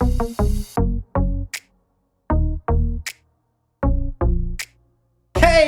Hey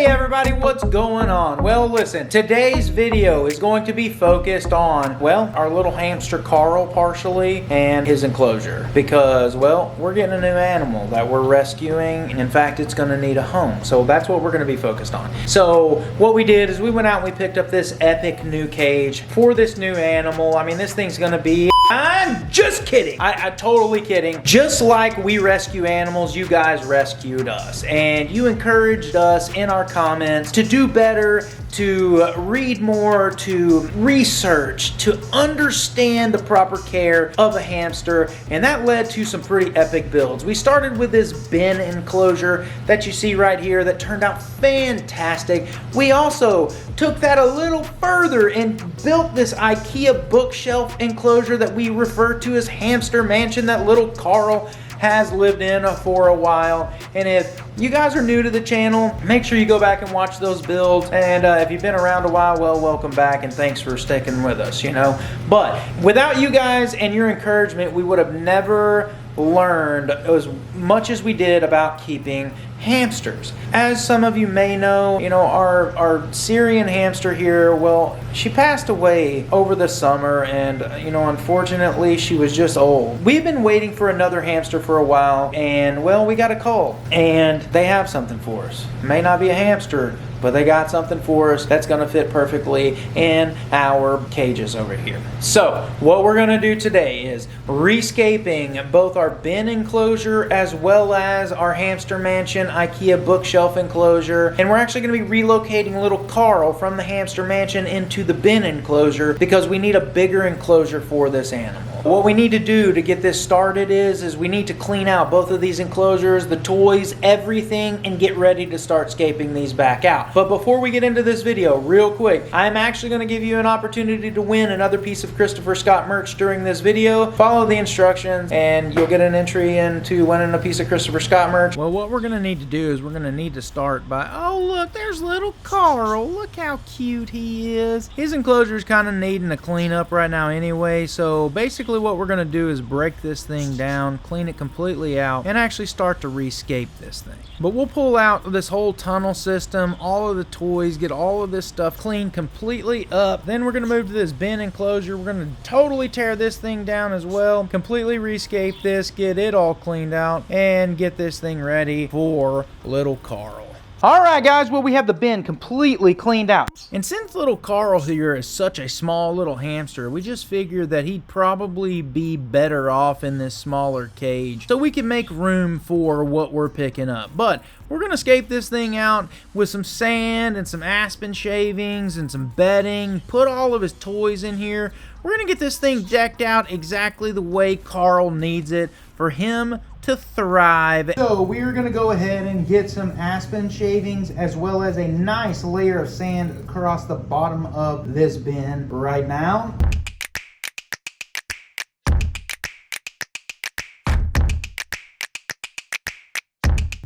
everybody, what's going on? Well, listen, today's video is going to be focused on, well, our little hamster Carl partially and his enclosure because, well, we're getting a new animal that we're rescuing. In fact, it's going to need a home. So that's what we're going to be focused on. So what we did is we went out and we picked up this epic new cage for this new animal. I mean, this thing's going to be... I'm just kidding. I'm totally kidding. Just like we rescue animals, you guys rescued us. And you encouraged us in our comments to do better, to read more, to research, to understand the proper care of a hamster. And that led to some pretty epic builds. We started with this bin enclosure that you see right here that turned out fantastic. We also took that a little further and built this IKEA bookshelf enclosure that we refer to as Hamster Mansion that little Carl has lived in for a while. And if you guys are new to the channel, make sure you go back and watch those builds. And if you've been around a while, well, welcome back and thanks for sticking with us, you know. But without you guys and your encouragement, we would have never learned as much as we did about keeping hamsters. As some of you may know, you know, our Syrian hamster here, well, she passed away over the summer and, you know, unfortunately she was just old. We've been waiting for another hamster for a while and, well, we got a call and they have something for us. It may not be a hamster, but they got something for us that's gonna fit perfectly in our cages over here. So what we're gonna do today is rescaping both our bin enclosure as well as our Hamster Mansion IKEA bookshelf enclosure. And we're actually gonna be relocating little Carl from the Hamster Mansion into the bin enclosure because we need a bigger enclosure for this animal. What we need to do to get this started is we need to clean out both of these enclosures, the toys, everything, and get ready to start scaping these back out. But before we get into this video, real quick, I'm actually going to give you an opportunity to win another piece of Christopher Scott merch during this video. Follow the instructions and you'll get an entry into winning a piece of Christopher Scott merch. Well, what we're going to need to do is we're going to need to start by, oh look, there's little Carl. Look how cute he is. His enclosure is kind of needing a clean up right now anyway, so basically what we're going to do is break this thing down, clean it completely out, and actually start to rescape this thing. But we'll pull out this whole tunnel system, all of the toys, get all of this stuff cleaned completely up. Then we're going to move to this bin enclosure. We're going to totally tear this thing down as well, completely rescape this, get it all cleaned out, and get this thing ready for little Carl. Alright guys, well we have the bin completely cleaned out. And since little Carl here is such a small little hamster, we just figured that he'd probably be better off in this smaller cage so we can make room for what we're picking up. But we're going to scape this thing out with some sand and some aspen shavings and some bedding, put all of his toys in here. We're going to get this thing decked out exactly the way Carl needs it for him to thrive. So we're going to go ahead and get some aspen shavings as well as a nice layer of sand across the bottom of this bin right now.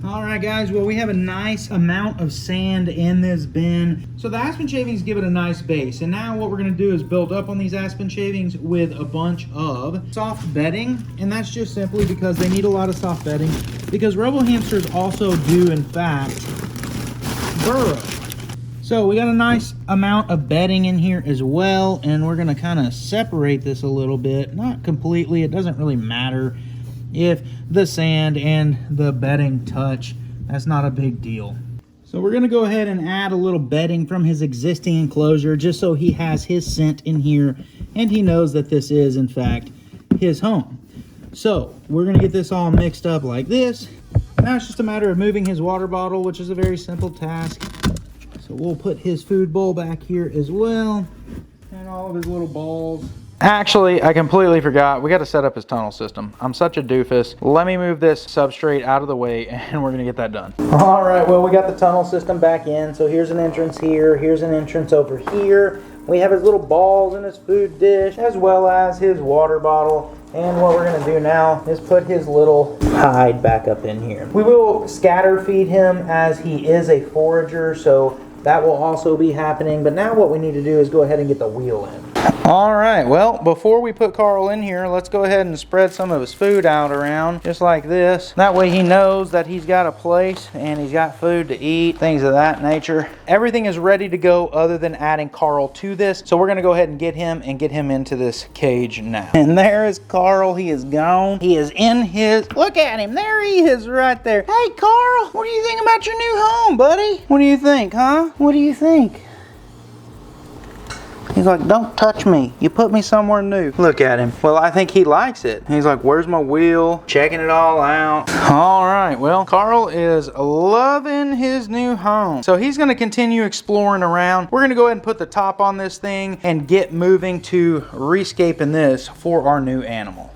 Alright guys, well we have a nice amount of sand in this bin. So the aspen shavings give it a nice base. And now what we're going to do is build up on these aspen shavings with a bunch of soft bedding. And that's just simply because they need a lot of soft bedding. Because robo hamsters also do in fact burrow. So we got a nice amount of bedding in here as well. And we're going to kind of separate this a little bit. Not completely, it doesn't really matter if the sand and the bedding touch. That's not a big deal. So we're going to go ahead and add a little bedding from his existing enclosure just so he has his scent in here and he knows that this is in fact his home. So we're going to get this all mixed up like this. Now it's just a matter of moving his water bottle, which is a very simple task. So we'll put his food bowl back here as well and all of his little balls. Actually, I completely forgot. We got to set up his tunnel system. I'm such a doofus. Let me move this substrate out of the way and we're going to get that done. All right, well, we got the tunnel system back in. So here's an entrance here. Here's an entrance over here. We have his little balls in his food dish as well as his water bottle. And what we're going to do now is put his little hide back up in here. We will scatter feed him as he is a forager, so that will also be happening. But now what we need to do is go ahead and get the wheel in. All right, well, before we put Carl in here, let's go ahead and spread some of his food out around, just like this. That way he knows that he's got a place and he's got food to eat, things of that nature. Everything is ready to go other than adding Carl to this. So we're gonna go ahead and get him into this cage now. And there is Carl, he is gone. He is in his, look at him, there he is right there. Hey Carl, what do you think about your new home, buddy? What do you think, huh? What do you think? He's like, don't touch me. You put me somewhere new. Look at him. Well, I think he likes it. He's like, where's my wheel? Checking it all out. All right, well, Carl is loving his new home. So he's gonna continue exploring around. We're gonna go ahead and put the top on this thing and get moving to rescaping this for our new animal.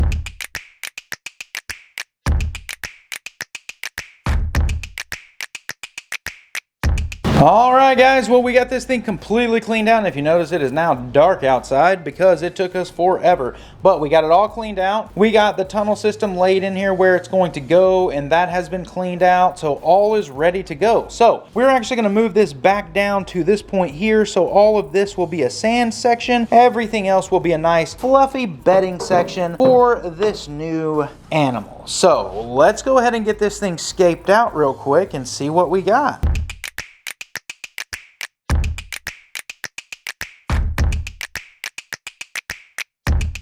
All right, guys, well, we got this thing completely cleaned out. And if you notice, it is now dark outside because it took us forever, but we got it all cleaned out. We got the tunnel system laid in here where it's going to go, and that has been cleaned out, so all is ready to go. So we're actually going to move this back down to this point here, so all of this will be a sand section. Everything else will be a nice fluffy bedding section for this new animal. So let's go ahead and get this thing scaped out real quick and see what we got.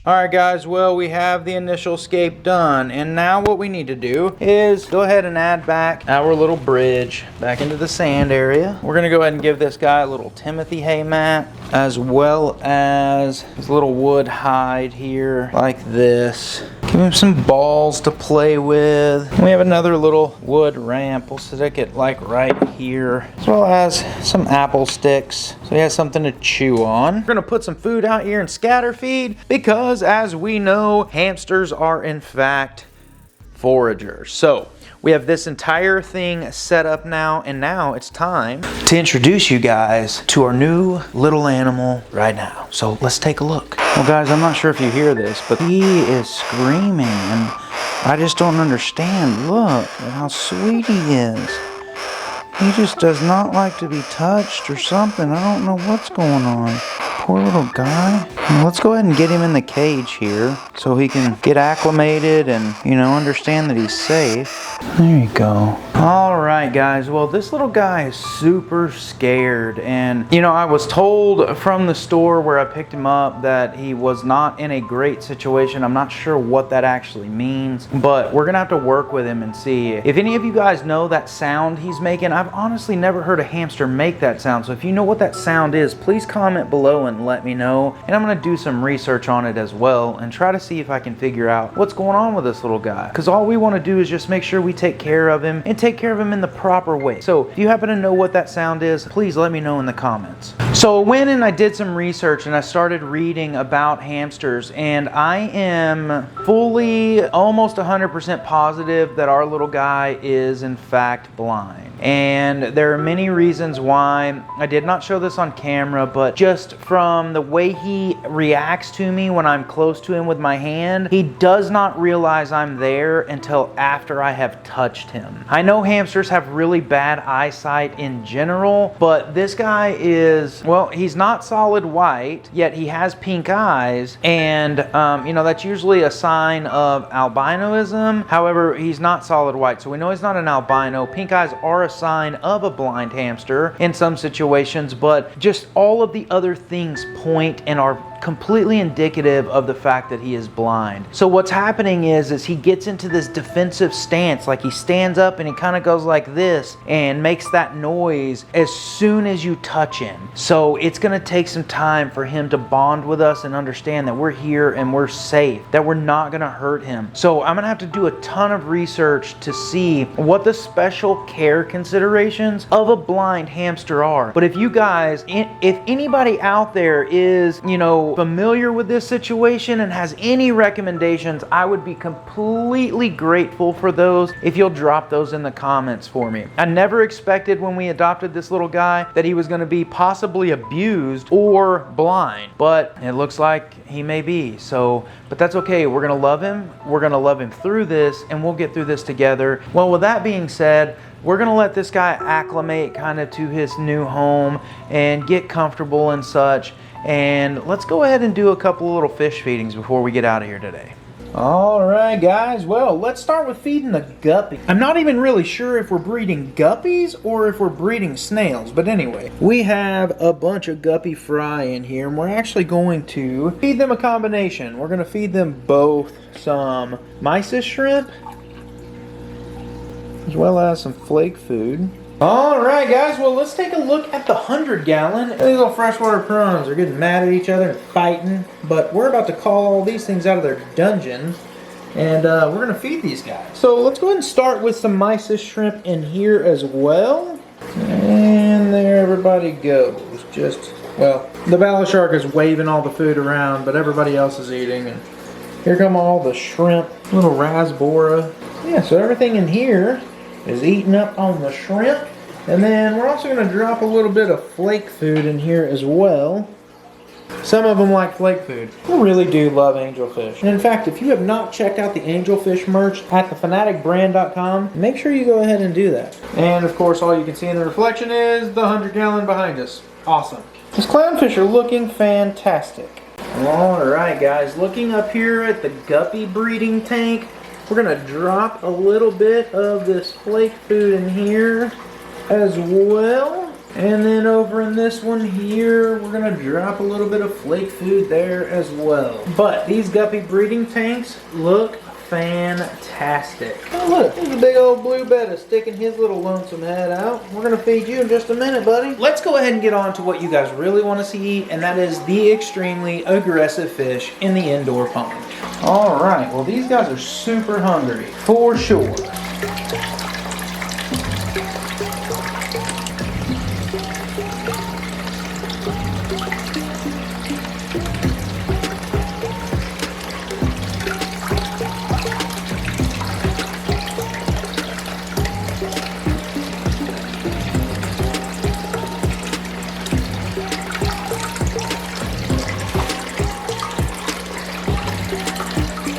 Alright guys, well, we have the initial scape done, and now what we need to do is go ahead and add back our little bridge back into the sand area. We're going to go ahead and give this guy a little Timothy hay mat, as well as his little wood hide here, like this. Give him some balls to play with. We have another little wood ramp. We'll stick it like right here, as well as some apple sticks, so he has something to chew on. We're gonna put some food out here and scatter feed, because as we know, hamsters are in fact foragers. So we have this entire thing set up now, and now it's time to introduce you guys to our new little animal right now. So let's take a look. Well guys, I'm not sure if you hear this, but he is screaming and I just don't understand. Look at how sweet he is. He just does not like to be touched or something. I don't know what's going on. Poor little guy. Well, let's go ahead and get him in the cage here so he can get acclimated and, you know, understand that he's safe. There you go. All right, guys. Well, this little guy is super scared. And, you know, I was told from the store where I picked him up that he was not in a great situation. I'm not sure what that actually means, but we're going to have to work with him and see. If any of you guys know that sound he's making, I've honestly never heard a hamster make that sound. So if you know what that sound is, please comment below and let me know. And I'm going to do some research on it as well and try to see if I can figure out what's going on with this little guy. Because all we want to do is just make sure we take care of him and take care of him in the proper way. So if you happen to know what that sound is, please let me know in the comments. So I went and I did some research and I started reading about hamsters, and I am fully almost 100% positive that our little guy is in fact blind. And there are many reasons why. I did not show this on camera, but just from the way he reacts to me when I'm close to him with my hand, he does not realize I'm there until after I have touched him. I know hamsters have really bad eyesight in general, but this guy is, well, he's not solid white, yet he has pink eyes, and you know, that's usually a sign of albinoism. However, he's not solid white, so we know he's not an albino. Pink eyes are a sign of a blind hamster in some situations, but just all of the other things point and are completely indicative of the fact that he is blind. So what's happening is he gets into this defensive stance, like he stands up and he kind of goes like this and makes that noise as soon as you touch him. So it's going to take some time for him to bond with us and understand that we're here and we're safe, that we're not going to hurt him. So I'm going to have to do a ton of research to see what the special care considerations of a blind hamster are. But if you guys, if anybody out there is, you know, familiar with this situation and has any recommendations, I would be completely grateful for those if you'll drop those in the comments for me. I never expected when we adopted this little guy that he was going to be possibly abused or blind, but it looks like he may be. So, but that's okay. We're going to love him. We're going to love him through this, and we'll get through this together. Well, with that being said, we're going to let this guy acclimate kind of to his new home and get comfortable and such. And let's go ahead and do a couple of little fish feedings before we get out of here today. Alright guys, well let's start with feeding the guppy. I'm not even really sure if we're breeding guppies or if we're breeding snails, but anyway, we have a bunch of guppy fry in here and we're actually going to feed them a combination. We're going to feed them both some mysis shrimp as well as some flake food. Alright guys, well let's take a look at the 100-gallon. These little freshwater prawns are getting mad at each other and fighting, but we're about to call all these things out of their dungeon, and we're going to feed these guys. So let's go ahead and start with some mysis shrimp in here as well. And there everybody goes. Just, well, the bala shark is waving all the food around, but everybody else is eating. And here come all the shrimp, little rasbora. Yeah, so everything in here is eating up on the shrimp. And then we're also going to drop a little bit of flake food in here as well. Some of them like flake food. I really do love angelfish. And in fact, if you have not checked out the angelfish merch at thefanaticbrand.com, make sure you go ahead and do that. And of course, all you can see in the reflection is the 100-gallon behind us. Awesome. These clownfish are looking fantastic. Alright guys, looking up here at the guppy breeding tank, we're going to drop a little bit of this flake food in here as well. And then over in this one here, we're going to drop a little bit of flake food there as well. But these guppy breeding tanks look fantastic. Oh look, there's a big old blue betta sticking his little lonesome head out. We're going to feed you in just a minute, buddy. Let's go ahead and get on to what you guys really want to see eat, and that is the extremely aggressive fish in the indoor pond. Alright, well these guys are super hungry, for sure.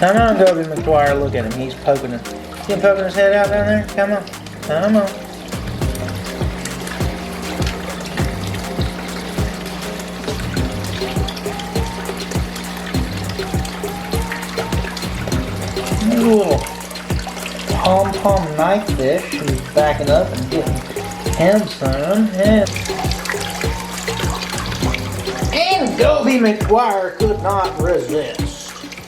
Come on, Goby McGuire, look at him. He's poking his head out down there. Come on. Come on. Little pom-pom knife fish. He's backing up and getting him some. And Goby McGuire could not resist.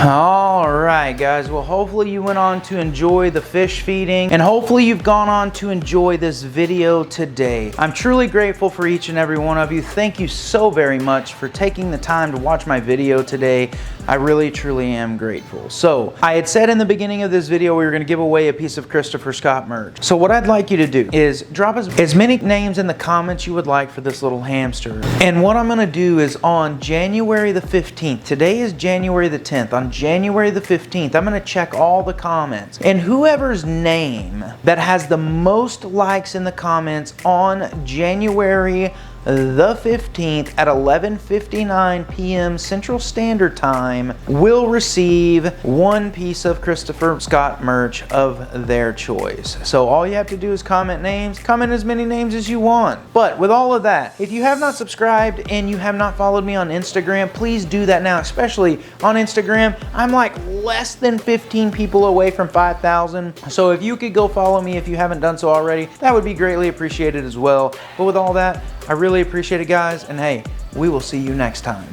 Alright guys, well hopefully you went on to enjoy the fish feeding, and hopefully you've gone on to enjoy this video today. I'm truly grateful for each and every one of you. Thank you so very much for taking the time to watch my video today. I really truly am grateful. So I had said in the beginning of this video we were going to give away a piece of Christopher Scott merch. So what I'd like you to do is drop as many names in the comments you would like for this little hamster. And what I'm going to do is on January the 15th, today is January the 10th, on January the 15th, I'm going to check all the comments. And whoever's name that has the most likes in the comments on January the 15th at 11:59 p.m. Central Standard Time will receive one piece of Christopher Scott merch of their choice. So all you have to do is comment names, comment as many names as you want. But with all of that, if you have not subscribed and you have not followed me on Instagram, please do that now, especially on Instagram. I'm like less than 15 people away from 5,000. So if you could go follow me if you haven't done so already, that would be greatly appreciated as well. But with all that, I really appreciate it, guys, and hey, we will see you next time.